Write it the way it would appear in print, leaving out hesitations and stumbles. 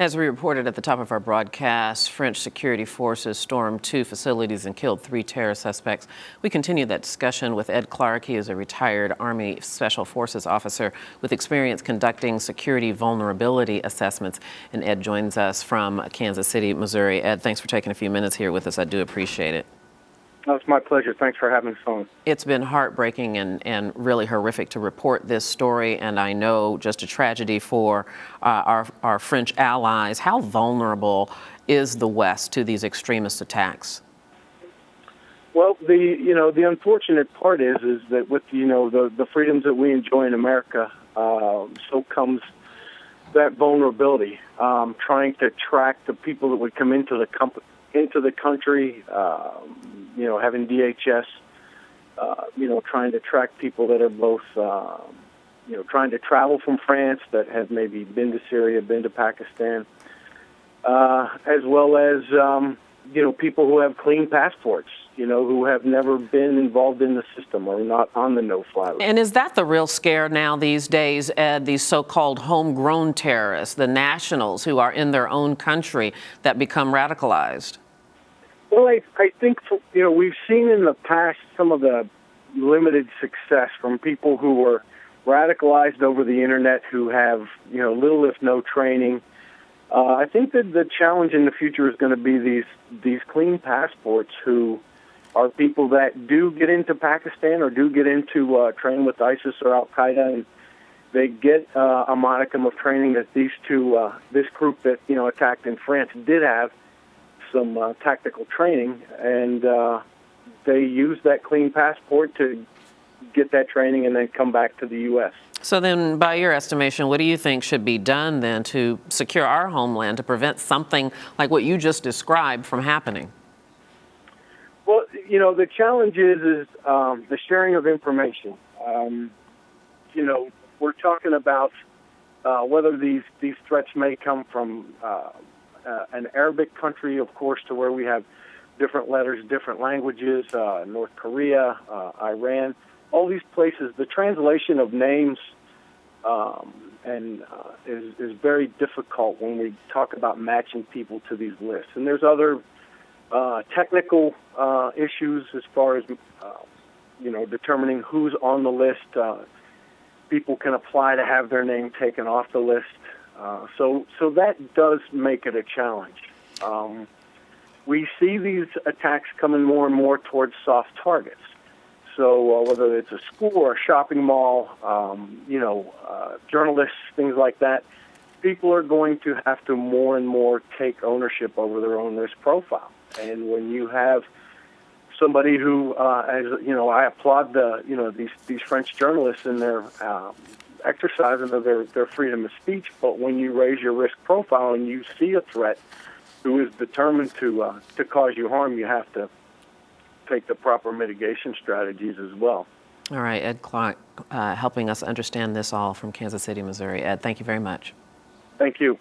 As we reported at the top of our broadcast, French security forces stormed 2 facilities and killed 3 terror suspects. We continue that discussion with Ed Clark. He is a retired Army Special Forces officer with experience conducting security vulnerability assessments. And Ed joins us from Kansas City, Missouri. Ed, thanks for taking a few minutes here with us. I do appreciate it. Oh, it's my pleasure. Thanks for having us on. It's been heartbreaking and really horrific to report this story, and I know just a tragedy for our French allies. How vulnerable is the West to these extremist attacks? Well, the unfortunate part is that with the freedoms that we enjoy in America, so comes that vulnerability. Trying to track the people that would come into the country, having DHS, trying to track people that are both, trying to travel from France that have maybe been to Syria, been to Pakistan, as well as, people who have clean passports, who have never been involved in the system or not on the no-fly list. And is that the real scare now these days, Ed, these so-called homegrown terrorists, the nationals who are in their own country that become radicalized? Well, I think, we've seen in the past some of the limited success from people who were radicalized over the internet who have, little if no training. I think that the challenge in the future is going to be these clean passports who are people that do get into Pakistan or do get into train with ISIS or Al-Qaeda, and they get a modicum of training that this group that, attacked in France did have some tactical training, and they use that clean passport to get that training and then come back to the U.S. So then, by your estimation, what do you think should be done then to secure our homeland, to prevent something like what you just described from happening? Well, the challenge is the sharing of information. We're talking about whether these threats may come from an Arabic country, of course, to where we have different letters, different languages, North Korea, Iran, all these places. The translation of names is very difficult when we talk about matching people to these lists. And there's other technical issues as far as, determining who's on the list. People can apply to have their name taken off the list. So that does make it a challenge. We see these attacks coming more and more towards soft targets. So whether it's a school or a shopping mall, journalists, things like that, people are going to have to more and more take ownership over their own risk profile. And when you have somebody who, I applaud these French journalists in their exercising of their freedom of speech, but when you raise your risk profile and you see a threat who is determined to cause you harm, you have to take the proper mitigation strategies as well. All right, Ed Clark, helping us understand this all from Kansas City, Missouri. Ed, thank you very much. Thank you.